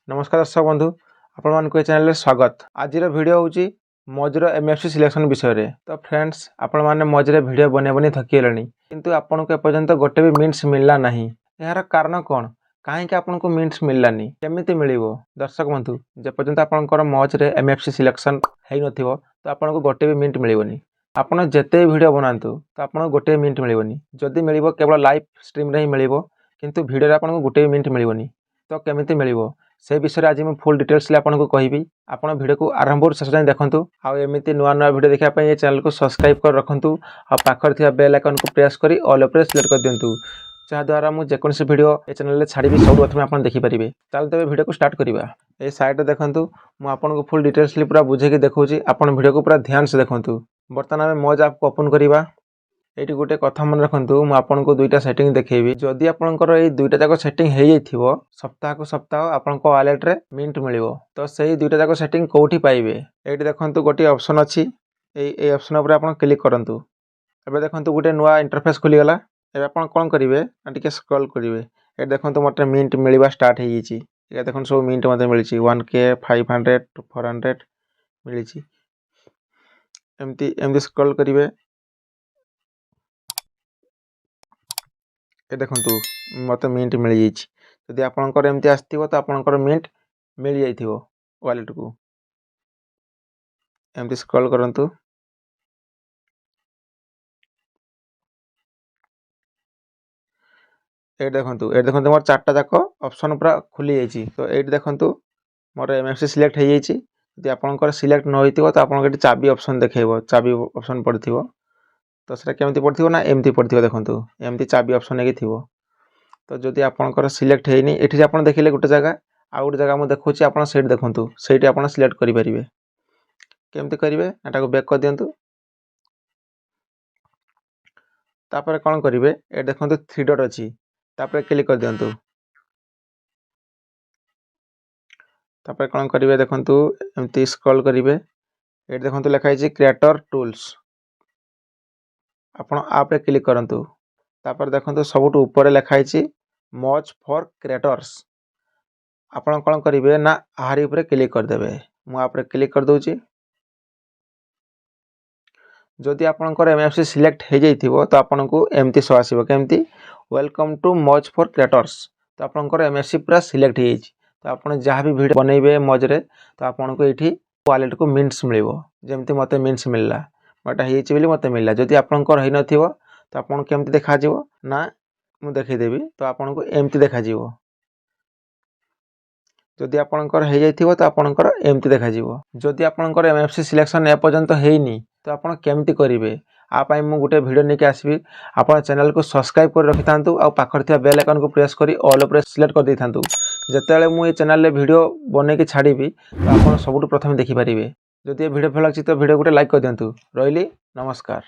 नमस्कार दर्शक बंधु आपण मान चैनल स्वागत। आज वीडियो हूँ मजर एमएफसी सिलेक्शन विषय रे। तो फ्रेंड्स आपण मैंने मजरे वीडियो बने बनी थकिगले किंतु आपन को एपर्यंत गोटे भी मीन्स मिलला नहीं। यार कारण कौन कहीं आपन को मीन्स मिललानी केमिति मिलिवो। दर्शक बंधु जेपर्यंत आपनकर मजरे एमएफसी सिलेक्शन है नथिवो तो आपन को गोटे भी मिंट मिलबनी। आपन जेते वीडियो बनातु तो आपन गोटे मिंट मिलबनी। जदि मिलिवो केवल लाइव स्ट्रीम रे ही मिलिवो किंतु वीडियो रे आपन को गोटे मिंट मिलबनी। तो केमिति मिलिवो से विषय आज मैं फुल डिटेल्स आपको कहबी। आप वीडियो को आरंभ शेष जाए देखूँ। आमती नुआ नुआ वीडियो देखा ये चैनल को सब्सक्राइब कर रखुँ। आखर थी बेल आइकन को प्रेस कर ऑल उपर सिलेक्ट कर दिंतु जहाँद्वारा मुझे जेकोसी वीडियो ये चैनल छाड़ी सब प्रथम आप देखिपारे। चल तेज वीडियो को स्टार्ट करवा। ये साइड देखूँ मुझे फुल डिटेल्स पूरा बुझे देखी। आप वीडियो को पूरा ध्यान से देखूँ। बर्तमान आम मज आप ओपन करवा। ये गोटे कथा मन रखु मुझे दुईटा सेटिंग देखी। जदि आपंकर ये दुईटा जाक सेटिंग हो जाइए सप्ताह को सप्ताह आपण वालेट रे मिंट मिलिवो। तो सही दुईटा जाक सेटिंग कौटी पाइबे ये देखो गोटे ऑप्शन अच्छी। ये ऑप्शन उपर आप क्लिक करूँ। एबे देखो गोटे नुआ इंटरफेस खुलीगला। एबे आप कौन करेंगे टे स्क्रॉल करेंगे। ये देखो मत मिंट मिलवा स्टार्ट हो देखो सब मिंट मत मिली 1K 500 400 मिली। एमती स्क्रॉल करेंगे। ये देखो मत मिंट मिल जाइए। जदि आपंकर एमती आसो तो आपंकर मिंट मिल जाइए वालेट को। एमती स्क्रॉल करंतु। ये देखो मोर चार्टा जाक ऑप्शन पूरा खुली जाइए। तो ये देखो मोर एमएफसी सिलेक्ट हो जाइए। यदि आपंकर सिलेक्ट न होइतिबो तो आपन चाबी ऑप्शन देखो। चाबी ऑप्शन पड़थिबो तो सेटा केमती पड़थिबो ना एमती पड़थिबो। देखो एमती चाबी ऑप्शन एक थिबो। तो जदि आपंकर सिलेक्ट होइनी एठी आपन देखिले गोटे जगह आ गोटे जगह मुझे देखुची आप देखूँ से आप सिलेक्ट करेंगे। केमती करेंगे एटा को बैक कर दिंतु। तापर कौन करेंगे ये देखो 3 डॉट अच्छी तापर क्लिक कर दिंतु। तापर कौन करेंगे देखो एमती स्क्रॉल करेंगे। ये देखो लिखाई क्रिएटर टूल्स आपण आप क्लिक करंतु। तापर देखो सबुठ ऊपर लिखाई मच फॉर क्रिएटर्स। आपण कौन करेंगे ना आहारी ऊपर क्लिक करदे। मुझे क्लिक कर दूची। जदि आपंकर एमएफसी सिलेक्ट हो जाइए तो आपन को एमती शो आसो केमती वेलकम टू मज फॉर क्रिएटर्स। तो आपंकर एमएफसी पूरा सिलेक्ट हो तो आप जहाँ भी वीडियो बनइबे मजरे तो आपन को ये वालेट को मिंट्स मिल जमती मत मिंट्स मिलला मोटा हो मत मिलला। जदि आपंकर हो नथिबो तो आपन केमती देखा ना मुझे देखीदेवी। तो आपन को एमती देखा। जदि आपंकर हो जाइए तो आपंकर एमती देखा। जदि आपंकर एमएफसी सिलेक्शन एपर्यंत होइनी तो आपन केमती करेंगे आपाई मु गोटे वीडियो लेके आसबि। आपन चैनल को सब्सक्राइब कर रखि थांतु आ पाखर थिया बेल आइकन को प्रेस करी ऑल उपर सिलेक्ट कर दै थांतु। जेतेबेले मु ए चैनल रे वीडियो बने के छाड़ीबी तो आपन सबुठ प्रथम देखि पारिबे। जदि ए वीडियो भल लागछि तो वीडियो गोटे लाइक कर दियंतु। रहिली नमस्कार।